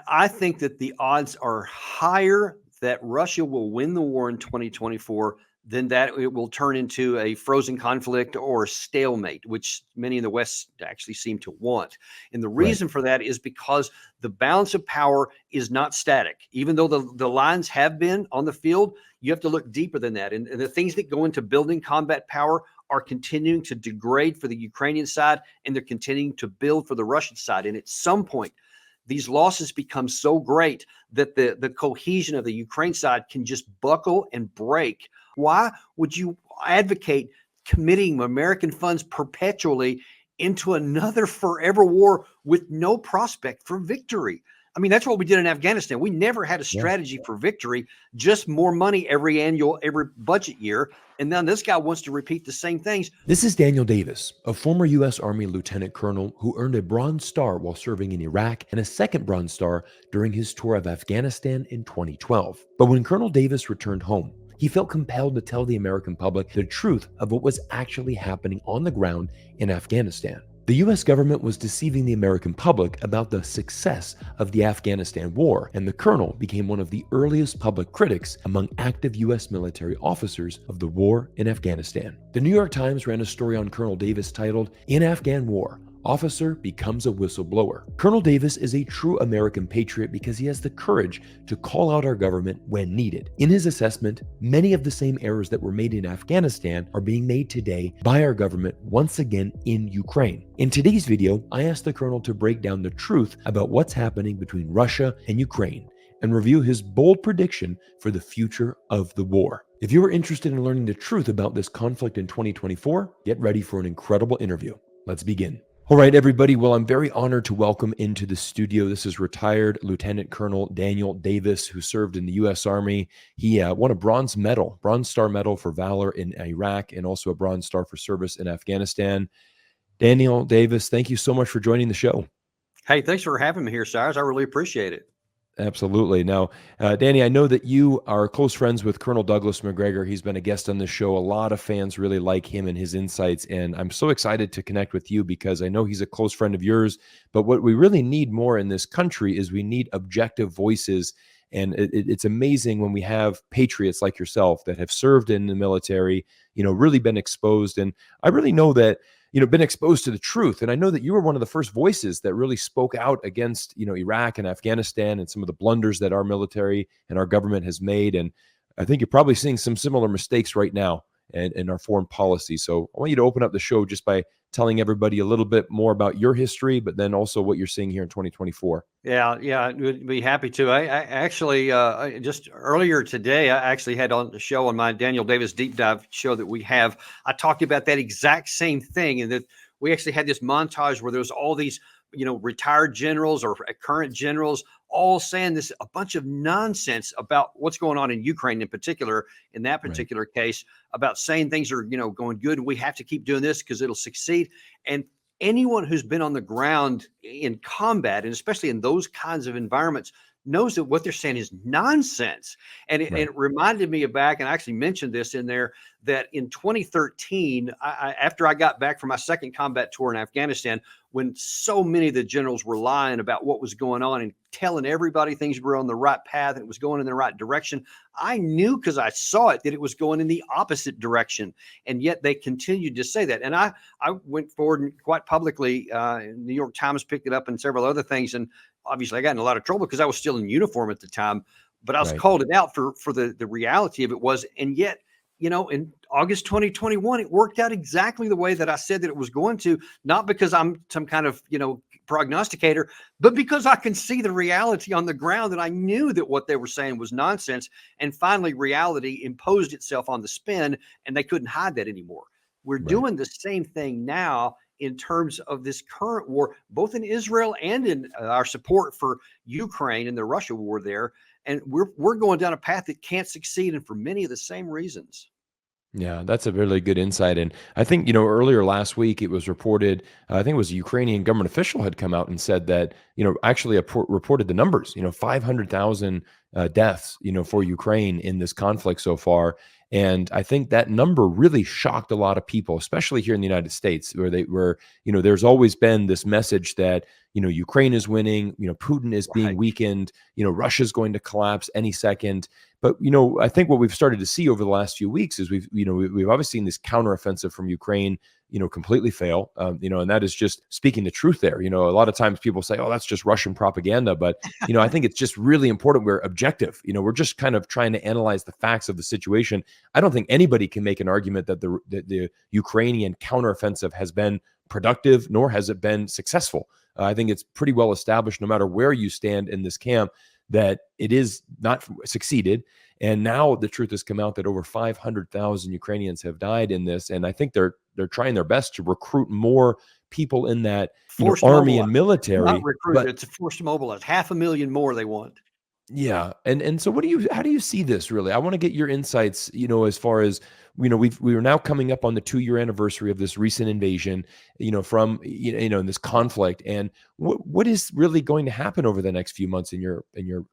I think that the odds are higher that Russia will win the war in 2024 than that it will turn into a frozen conflict or stalemate, which many in the West actually seem to want. And the Right. reason for that is because the balance of power is not static. Even though the lines have been on the field, you have to look deeper than that. And the things that go into building combat power are continuing to degrade for the Ukrainian side, and they're continuing to build for the Russian side. And at some point, these losses become so great that the cohesion of the Ukraine side can just buckle and break. Why would you advocate committing American funds perpetually into another forever war with no prospect for victory? I mean, that's what we did in Afghanistan. We never had a Yeah. strategy for victory, just more money every budget year. And then this guy wants to repeat the same things. This is Daniel Davis, a former U.S. Army lieutenant colonel who earned a Bronze Star while serving in Iraq and a second Bronze Star during his tour of Afghanistan in 2012. But when Colonel Davis returned home, he felt compelled to tell the American public the truth of what was actually happening on the ground in Afghanistan. The US government was deceiving the American public about the success of the Afghanistan War, and the colonel became one of the earliest public critics among active US military officers of the war in Afghanistan. The New York Times ran a story on Colonel Davis titled, "In Afghan War, Officer Becomes a Whistleblower." Colonel Davis is a true American patriot because he has the courage to call out our government when needed. In his assessment, many of the same errors that were made in Afghanistan are being made today by our government once again in Ukraine. In today's video, I asked the colonel to break down the truth about what's happening between Russia and Ukraine and review his bold prediction for the future of the war. If you are interested in learning the truth about this conflict in 2024, get ready for an incredible interview. Let's begin. All right, everybody. Well, I'm very honored to welcome into the studio. This is retired Lieutenant Colonel Daniel Davis, who served in the U.S. Army. He won a Bronze Star Medal for valor in Iraq, and also a Bronze Star for service in Afghanistan. Daniel Davis, thank you so much for joining the show. Hey, thanks for having me here, Cyrus. I really appreciate it. Absolutely. Now, Danny, I know that you are close friends with Colonel Douglas McGregor. He's been a guest on the show. A lot of fans really like him and his insights, and I'm so excited to connect with you because I know he's a close friend of yours. But what we really need more in this country is we need objective voices. And it's amazing when we have patriots like yourself that have served in the military, really been exposed. And I really know that been exposed to the truth. And I know that you were one of the first voices that really spoke out against, Iraq and Afghanistan and some of the blunders that our military and our government has made. And I think you're probably seeing some similar mistakes right now in our foreign policy. So I want you to open up the show just by telling everybody a little bit more about your history, but then also what you're seeing here in 2024. Yeah, I'd be happy to. I actually, just earlier today, I actually had on the show on my Daniel Davis Deep Dive show that we have. I talked about that exact same thing, and that we actually had this montage where there was all these, retired generals or current generals all saying this, a bunch of nonsense about what's going on in Ukraine in particular, in that particular case, about saying things are, going good. We have to keep doing this because it'll succeed. And anyone who's been on the ground in combat, and especially in those kinds of environments, knows that what they're saying is nonsense. And it reminded me of back, and I actually mentioned this in there, that in 2013, after I got back from my second combat tour in Afghanistan, when so many of the generals were lying about what was going on and telling everybody things were on the right path and it was going in the right direction, I knew because I saw it that it was going in the opposite direction. And yet they continued to say that. And I went forward and quite publicly, New York Times picked it up and several other things. And obviously I got in a lot of trouble because I was still in uniform at the time, but I was called it out for the reality of it was. And yet, in August 2021, it worked out exactly the way that I said that it was going to, not because I'm some kind of, prognosticator, but because I can see the reality on the ground, and I knew that what they were saying was nonsense. And finally, reality imposed itself on the spin, and they couldn't hide that anymore. We're doing the same thing now in terms of this current war, both in Israel and in our support for Ukraine and the Russia war there. And we're going down a path that can't succeed, and for many of the ssame reasons. Yeah, that's a really good insight. And I think, earlier last week it was reported, I think it was a Ukrainian government official had come out and said that, actually reported the numbers, 500,000 deaths, for Ukraine in this conflict so far. And I think that number really shocked a lot of people, especially here in the United States, where there's always been this message that, Ukraine is winning, Putin is being Right. weakened, Russia's going to collapse any second. But, I think what we've started to see over the last few weeks is we've obviously seen this counteroffensive from Ukraine, completely fail, and that is just speaking the truth there. A lot of times people say, oh, that's just Russian propaganda. But, I think it's just really important we're objective. We're just kind of trying to analyze the facts of the situation. I don't think anybody can make an argument that the Ukrainian counteroffensive has been productive, nor has it been successful. I think it's pretty well established, no matter where you stand in this camp, that it is not succeeded. And now the truth has come out that over 500,000 Ukrainians have died in this. And I think they're trying their best to recruit more people in that Forced army mobilize, and not military. recruit. But It's a forced mobilize. 500,000 more they want. yeah. And so how do you see this really? I want to get your insights, as far as, we are now coming up on the 2-year anniversary of this recent invasion, from, in this conflict. And what is really going to happen over the next few months in your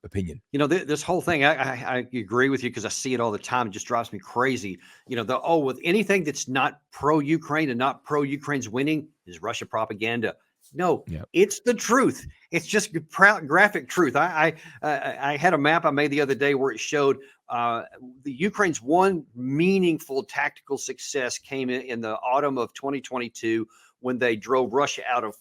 opinion? This whole thing, I agree with you because I see it all the time. It just drives me crazy. With anything that's not pro-Ukraine and not pro-Ukraine's winning is Russia propaganda. No, Yeah. it's the truth. It's just graphic truth. I had a map I made the other day where it showed the Ukraine's one meaningful tactical success came in the autumn of 2022 when they drove Russia out of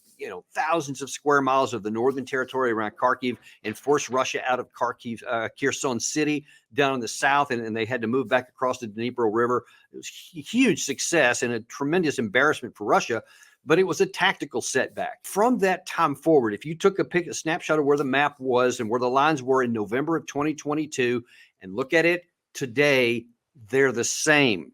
thousands of square miles of the northern territory around Kharkiv and forced Russia out of Kherson City down in the south, and they had to move back across the Dnipro River. It was a huge success and a tremendous embarrassment for Russia. But it was a tactical setback. From that time forward, if you took a snapshot of where the map was and where the lines were in November of 2022 and look at it today, they're the same.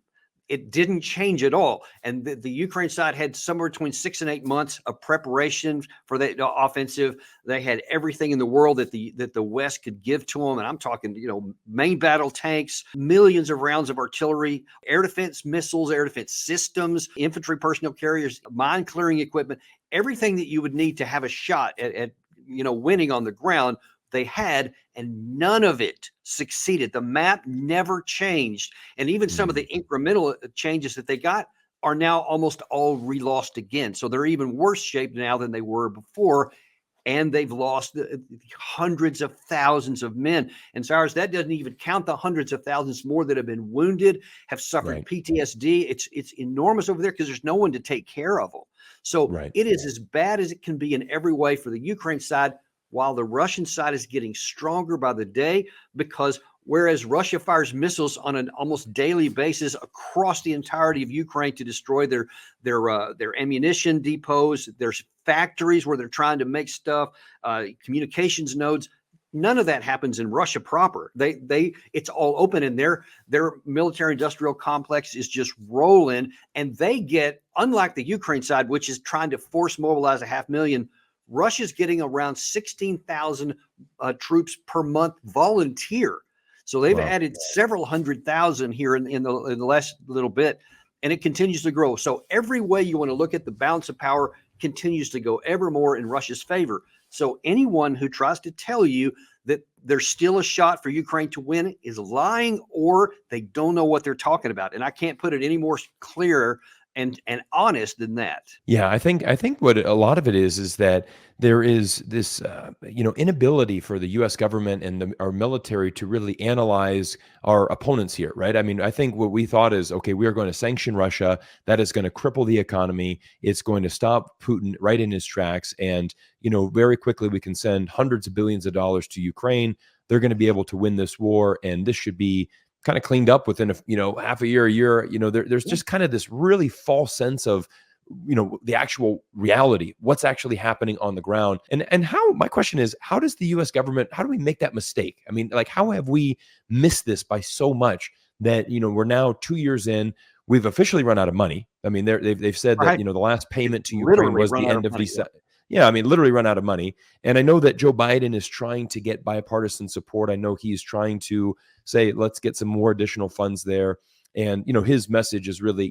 It didn't change at all. And the Ukraine side had somewhere between 6 and 8 months of preparation for the offensive. They had everything in the world that the West could give to them. And I'm talking, main battle tanks, millions of rounds of artillery, air defense missiles, air defense systems, infantry personnel carriers, mine clearing equipment, everything that you would need to have a shot at winning on the ground. They had, and none of it succeeded. The map never changed. And even some of the incremental changes that they got are now almost all relost again. So they're even worse shape now than they were before. And they've lost hundreds of thousands of men. And Cyrus, that doesn't even count the hundreds of thousands more that have been wounded, have suffered PTSD. It's enormous over there because there's no one to take care of them. So it is as bad as it can be in every way for the Ukraine side, while the Russian side is getting stronger by the day, because whereas Russia fires missiles on an almost daily basis across the entirety of Ukraine to destroy their ammunition depots, there's factories where they're trying to make stuff, communications nodes. None of that happens in Russia proper. It's all open, and their military industrial complex is just rolling, and they get, unlike the Ukraine side, which is trying to force mobilize 500,000. Russia's getting around 16,000 troops per month volunteer. So they've added several 100,000 here in the last little bit, and it continues to grow. So every way you want to look at the balance of power continues to go ever more in Russia's favor. So anyone who tries to tell you that there's still a shot for Ukraine to win is lying, or they don't know what they're talking about. And I can't put it any more clear and honest than that. Yeah, I think what a lot of it is that there is this inability for the U.S. government and our military to really analyze our opponents here, right? I mean, I think what we thought is, okay, we are going to sanction Russia. That is going to cripple the economy. It's going to stop Putin right in his tracks, and very quickly we can send hundreds of billions of dollars to Ukraine. They're going to be able to win this war, and this should be kind of cleaned up within half a year. There's just kind of this really false sense of the actual reality, what's actually happening on the ground. And my question is, how does the US government, how do we make that mistake? I mean, like, how have we missed this by so much that we're now 2 years in, we've officially run out of money. I mean, they've said that the last payment to Ukraine was the end of December. Yeah, I mean, literally run out of money. And I know that Joe Biden is trying to get bipartisan support. I know he's trying to say, let's get some more additional funds there. And, his message is really,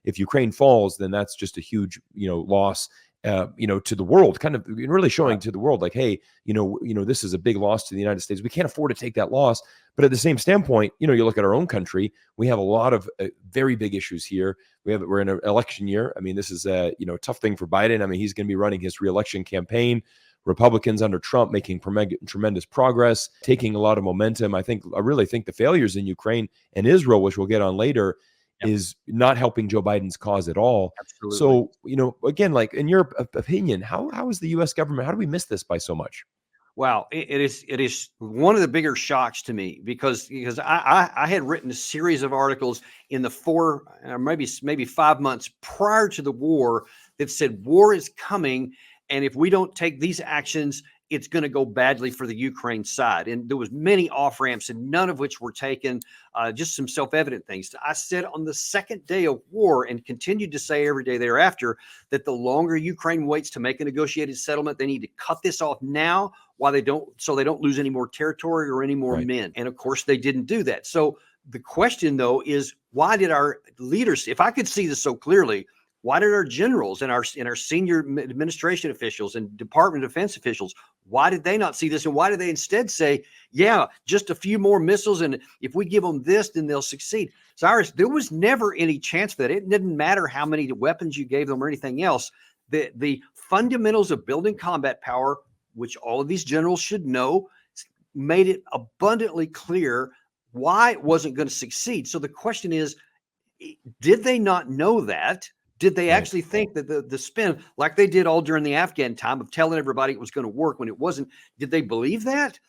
if Ukraine falls, then that's just a huge, loss. to the world, kind of really showing Right. to the world, like, hey, this is a big loss to the United States. We can't afford to take that loss. But at the same standpoint, you look at our own country, we have a lot of very big issues here. We're in an election year. I mean, this is a tough thing for Biden. I mean, he's going to be running his reelection campaign. Republicans under Trump making tremendous progress, taking a lot of momentum. I really think the failures in Ukraine and Israel, which we'll get on later, Yep. is not helping Joe Biden's cause at all. Absolutely. So, again, like, in your opinion, how is the U.S. government? How do we miss this by so much? Wow, it is one of the bigger shocks to me because I had written a series of articles in the 4 or maybe 5 months prior to the war that said war is coming, and if we don't take these actions, it's going to go badly for the Ukraine side. And there was many off ramps, and none of which were taken. Just some self-evident things. I said on the second day of war, and continued to say every day thereafter, that the longer Ukraine waits to make a negotiated settlement, they need to cut this off now, while they don't lose any more territory or any more Right. men. And of course, they didn't do that. So the question, though, is why did our leaders, if I could see this so clearly, why did our generals and our senior administration officials and Department of Defense officials, why did they not see this? And why did they instead say, yeah, just a few more missiles, and if we give them this, then they'll succeed? Cyrus, there was never any chance for that. It didn't matter how many weapons you gave them or anything else. The fundamentals of building combat power, which all of these generals should know, made it abundantly clear why it wasn't going to succeed. So the question is, did they not know that? Did they Right. actually think that the spin, like they did all during the Afghan time of telling everybody it was going to work when it wasn't, did they believe that?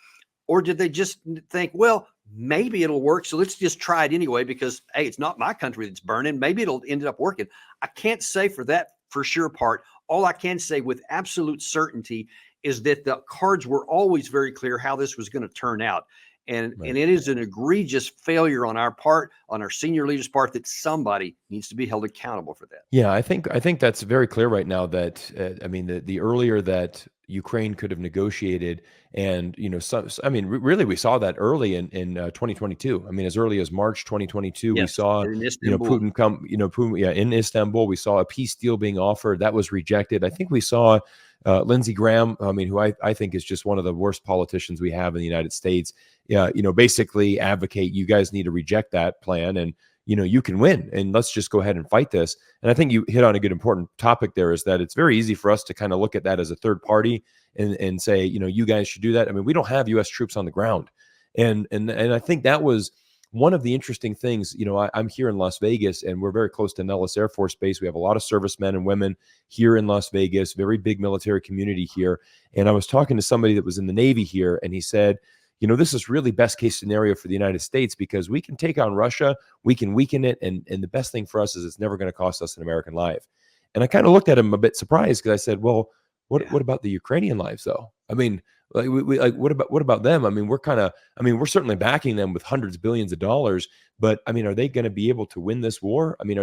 Or did they just think, well, maybe it'll work, so let's just try it anyway because, hey, it's not my country that's burning. Maybe it'll end up working. I can't say for that for sure part. All I can say with absolute certainty is that the cards were always very clear how this was going to turn out. And Right. it is an egregious failure on our part, on our senior leaders' part, that somebody needs to be held accountable for that. Yeah, I think that's very clear right now that I mean, the earlier that Ukraine could have negotiated, and I mean, really, we saw that early in 2022. I mean, as early as March 2022, we Yes, saw in Istanbul. Putin come, Putin, yeah, in Istanbul. We saw a peace deal being offered that was rejected. I think we saw Lindsey Graham, I mean, who I think is just one of the worst politicians we have in the United States. Yeah, basically advocate, you guys need to reject that plan, and you can win, and let's just go ahead and fight this. And I think you hit on a good important topic there, is that it's very easy for us to kind of look at that as a third party and say, you guys should do that. I mean, we don't have U.S. troops on the ground. And I think that was one of the interesting things. I'm here in Las Vegas, and we're very close to Nellis Air Force Base. We have a lot of servicemen and women here in Las Vegas, very big military community here. And I was talking to somebody that was in the Navy here, and he said, this is really best case scenario for the United States, because we can take on Russia, we can weaken it, and the best thing for us is it's never going to cost us an American life. And I kind of looked at him a bit surprised, because I said, well, what about the Ukrainian lives, though? I mean, like, what about them? I mean, we're certainly backing them with hundreds of billions of dollars, but I mean, are they going to be able to win this war? I mean,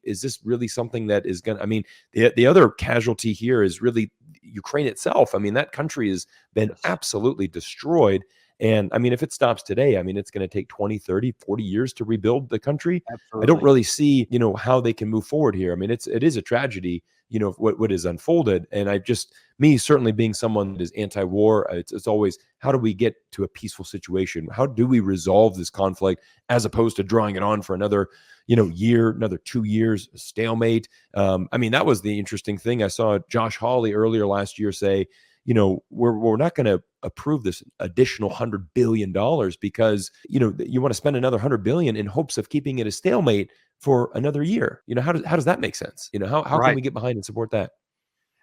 is this really something that is going to, I mean, the other casualty here is really Ukraine itself. I mean, that country has been absolutely destroyed. And I mean, if it stops today, I mean, it's going to take 20, 30, 40 years to rebuild the country. Absolutely. I don't really see, how they can move forward here. I mean, it is a tragedy, what is unfolded. And me certainly being someone that is anti-war, it's always, how do we get to a peaceful situation? How do we resolve this conflict, as opposed to drawing it on for another, year, another 2 years, stalemate? I mean, that was the interesting thing. I saw Josh Hawley earlier last year say, we're not going to approve this additional $100 billion because, you want to spend another $100 billion in hopes of keeping it a stalemate for another year. How does that make sense? How can Right. we get behind and support that?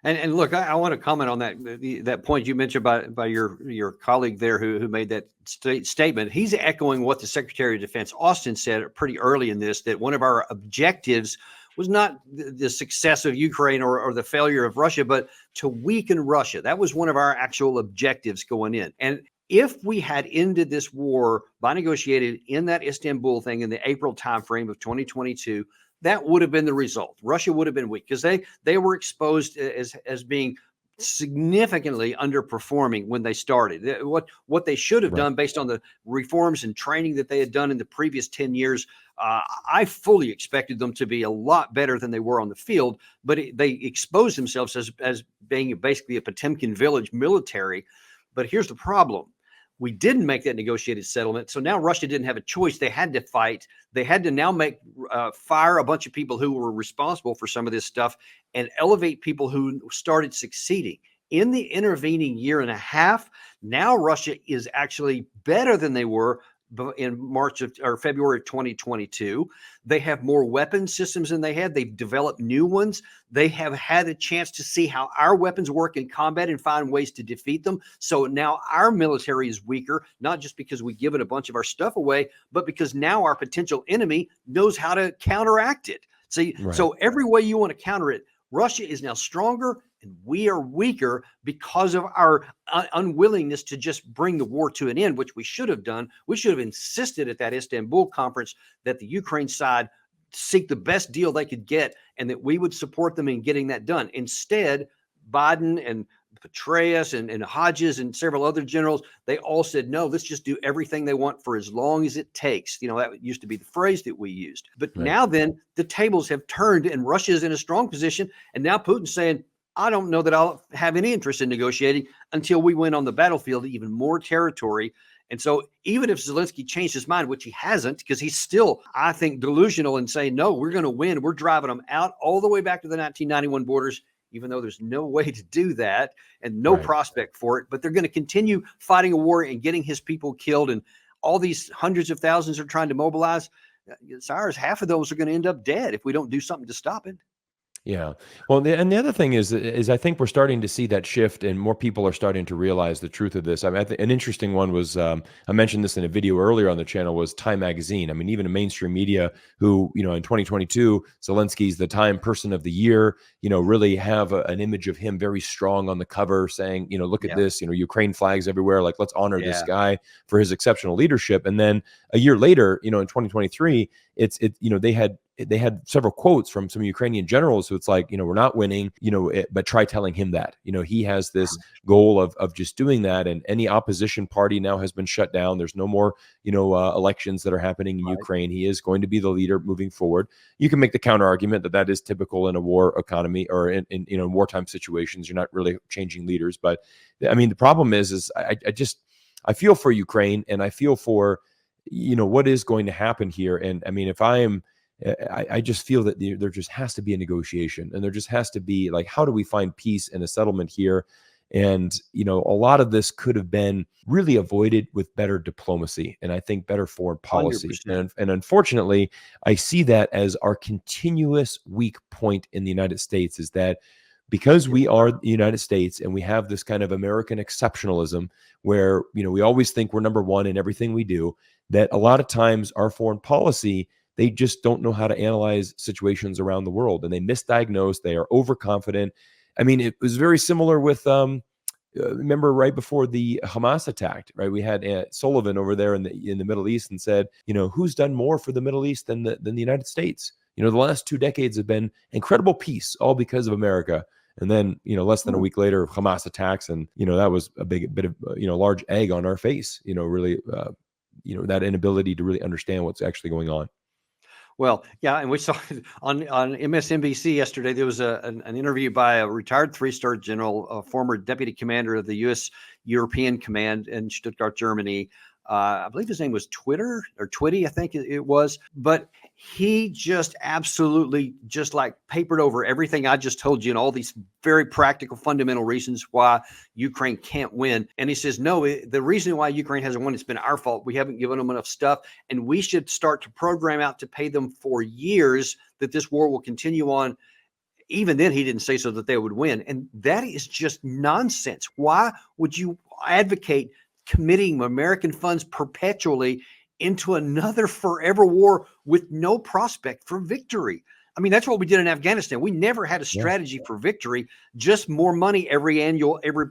And look, I want to comment on that point you mentioned by your colleague there who made that statement. He's echoing what the Secretary of Defense Austin said pretty early in this, that one of our objectives was not the success of Ukraine or the failure of Russia, but to weaken Russia. That was one of our actual objectives going in. And if we had ended this war by negotiated in that Istanbul thing in the April timeframe of 2022, that would have been the result. Russia would have been weak because they were exposed as being significantly underperforming when they started. What they should have Right. done based on the reforms and training that they had done in the previous 10 years, I fully expected them to be a lot better than they were on the field, but they exposed themselves as being basically a Potemkin village military. But here's the problem. We didn't make that negotiated settlement. So now Russia didn't have a choice. They had to fight. They had to now fire a bunch of people who were responsible for some of this stuff and elevate people who started succeeding. In the intervening year and a half, now Russia is actually better than they were in March or February of 2022. They have more weapon systems than they had. They've developed new ones. They have had a chance to see how our weapons work in combat and find ways to defeat them. So now our military is weaker, not just because we've given a bunch of our stuff away, but because now our potential enemy knows how to counteract it. See, Right. so every way you want to counter it, Russia is now stronger and we are weaker because of our unwillingness to just bring the war to an end, which we should have done. We should have insisted at that Istanbul conference that the Ukraine side seek the best deal they could get and that we would support them in getting that done. Instead, Biden and Petraeus and Hodges and several other generals, they all said, no, let's just do everything they want for as long as it takes. You know, that used to be the phrase that we used. But Right. now then the tables have turned and Russia is in a strong position. And now Putin's saying, I don't know that I'll have any interest in negotiating until we win on the battlefield even more territory. And so even if Zelensky changed his mind, which he hasn't, because he's still, I think, delusional and saying, no, we're going to win. We're driving them out all the way back to the 1991 borders, even though there's no way to do that and no Right. prospect for it. But they're going to continue fighting a war and getting his people killed. And all these hundreds of thousands are trying to mobilize. Cyrus, half of those are going to end up dead if we don't do something to stop it. Yeah. Well, and the other thing is I think we're starting to see that shift, and more people are starting to realize the truth of this. I mean, an interesting one was I mentioned this in a video earlier on the channel was Time Magazine. I mean, even a mainstream media who, you know, in 2022, Zelensky's the Time Person of the Year. You know, really have an image of him very strong on the cover, saying, you know, look at this. You know, Ukraine flags everywhere. Like, let's honor this guy for his exceptional leadership. And then a year later, you know, in 2023, you know, they had several quotes from some Ukrainian generals who it's like, you know, we're not winning, you know, but try telling him that, you know, he has this goal of just doing that. And any opposition party now has been shut down. There's no more, you know, elections that are happening in Ukraine. He is going to be the leader moving forward. You can make the counter argument that that is typical in a war economy or in you know, wartime situations. You're not really changing leaders. But I mean, the problem is I feel for Ukraine and I feel for, you know, what is going to happen here. And I mean, if I just feel that there just has to be a negotiation and there just has to be like, how do we find peace and a settlement here? And, you know, a lot of this could have been really avoided with better diplomacy and I think better foreign policy. 100%. And unfortunately, I see that as our continuous weak point in the United States is that because we are the United States and we have this kind of American exceptionalism where, you know, we always think we're number one in everything we do, that a lot of times our foreign policy, they just don't know how to analyze situations around the world and they misdiagnose. They are overconfident. I mean, it was very similar with, remember right before the Hamas attacked, right? We had Sullivan over there in the Middle East and said, you know, who's done more for the Middle East than the United States? You know, the last 2 decades have been incredible peace, all because of America. And then, you know, less than a week later, Hamas attacks. And, you know, that was a big bit of, you know, large egg on our face, you know, really, you know, that inability to really understand what's actually going on. Well, yeah, and we saw on MSNBC yesterday, there was an interview by a retired 3-star general, a former deputy commander of the U.S. European Command in Stuttgart, Germany. I believe his name was Twitty, I think it was. But he just absolutely just like papered over everything I just told you and all these very practical, fundamental reasons why Ukraine can't win. And he says, no, the reason why Ukraine hasn't won, it's been our fault. We haven't given them enough stuff. And we should start to program out to pay them for years that this war will continue on. Even then, he didn't say so that they would win. And that is just nonsense. Why would you advocate committing American funds perpetually into another forever war with no prospect for victory? I mean, that's what we did in Afghanistan. We never had a strategy for victory, just more money every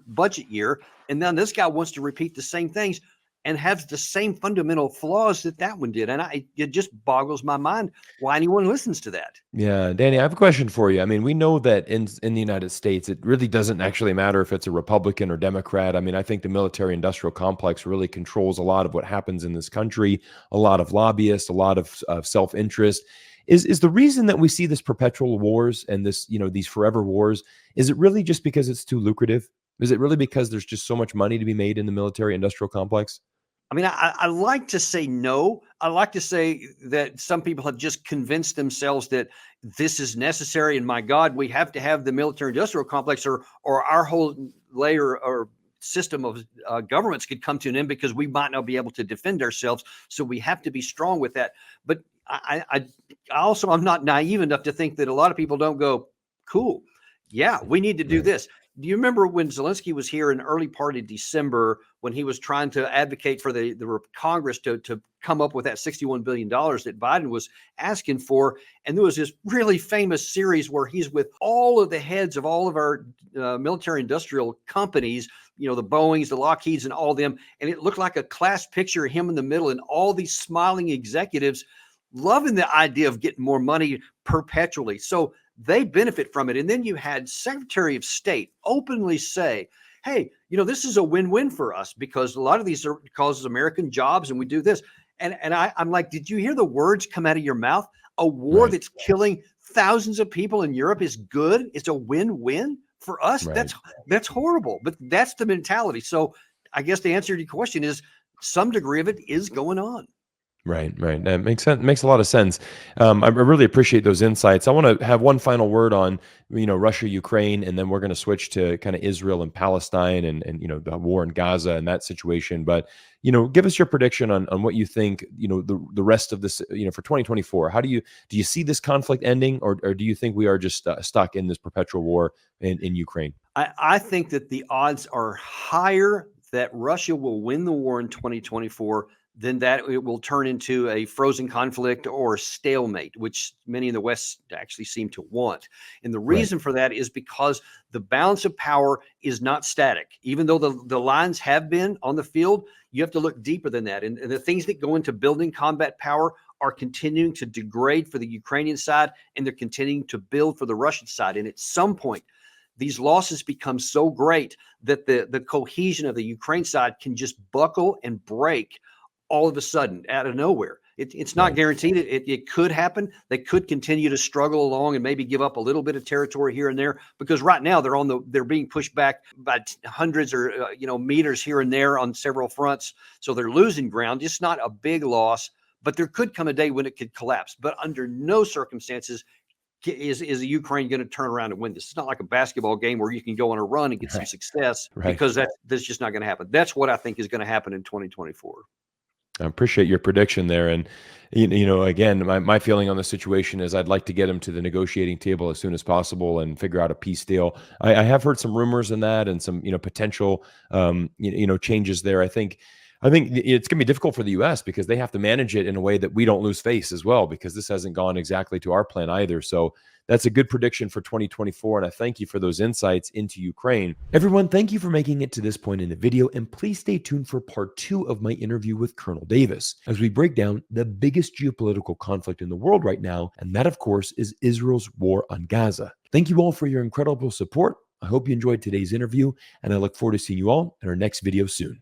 budget year. And then this guy wants to repeat the same things. and has the same fundamental flaws that that one did. And it just boggles my mind why anyone listens to that. Yeah, Danny, I have a question for you. I mean, we know that in the United States, it really doesn't actually matter if it's a Republican or Democrat. I mean, I think the military-industrial complex really controls a lot of what happens in this country, a lot of lobbyists, a lot of self-interest. Is the reason that we see this perpetual wars and this, these forever wars, is it really just because it's too lucrative? Is it really because there's just so much money to be made in the military-industrial complex? I mean, I like to say no. I like to say that some people have just convinced themselves that this is necessary. And my God, we have to have the military industrial complex, or our whole layer or system of governments could come to an end because we might not be able to defend ourselves. So we have to be strong with that. But I also, I'm not naive enough to think that a lot of people don't go, cool. Yeah, we need to do this. Do you remember when Zelensky was here in early part of December when he was trying to advocate for the Congress to come up with that $61 billion that Biden was asking for? And there was this really famous series where he's with all of the heads of all of our military industrial companies, the Boeings, the Lockheeds, and all of them. And it looked like a class picture of him in the middle and all these smiling executives loving the idea of getting more money perpetually. So they benefit from it. And then you had Secretary of State openly say, hey, this is a win-win for us because a lot of these causes American jobs and we do this. And I'm like, did you hear the words come out of your mouth? A war that's killing thousands of people in Europe is good. It's a win-win for us. Right. That's horrible, but that's the mentality. So I guess the answer to your question is some degree of it is going on. Right. That makes sense. Makes a lot of sense. I really appreciate those insights. I want to have one final word on, Russia, Ukraine, and then we're going to switch to kind of Israel and Palestine and the war in Gaza and that situation. But, give us your prediction on what you think, the rest of this, for 2024. How do you see this conflict ending, or do you think we are just stuck in this perpetual war in Ukraine? I think that the odds are higher that Russia will win the war in 2024 then that it will turn into a frozen conflict or stalemate, which many in the West actually seem to want. And the reason for that is because the balance of power is not static. Even though the lines have been on the field, you have to look deeper than that. And the things that go into building combat power are continuing to degrade for the Ukrainian side, and they're continuing to build for the Russian side. And at some point, these losses become so great that the cohesion of the Ukraine side can just buckle and break all of a sudden out of nowhere. It's not guaranteed. It could happen. They could continue to struggle along and maybe give up a little bit of territory here and there, because right now they're being pushed back by hundreds or meters here and there on several fronts. So they're losing ground. It's not a big loss, but there could come a day when it could collapse. But under no circumstances is the Ukraine going to turn around and win this. It's not like a basketball game where you can go on a run and get some success, because that's just not going to happen. That's what I think is going to happen in 2024. I appreciate your prediction there. And, again, my feeling on the situation is I'd like to get him to the negotiating table as soon as possible and figure out a peace deal. I have heard some rumors in that and some, potential, changes there. I think it's going to be difficult for the U.S. because they have to manage it in a way that we don't lose face as well, because this hasn't gone exactly to our plan either. So that's a good prediction for 2024. And I thank you for those insights into Ukraine. Everyone, thank you for making it to this point in the video. And please stay tuned for part 2 of my interview with Colonel Davis, as we break down the biggest geopolitical conflict in the world right now. And that, of course, is Israel's war on Gaza. Thank you all for your incredible support. I hope you enjoyed today's interview, and I look forward to seeing you all in our next video soon.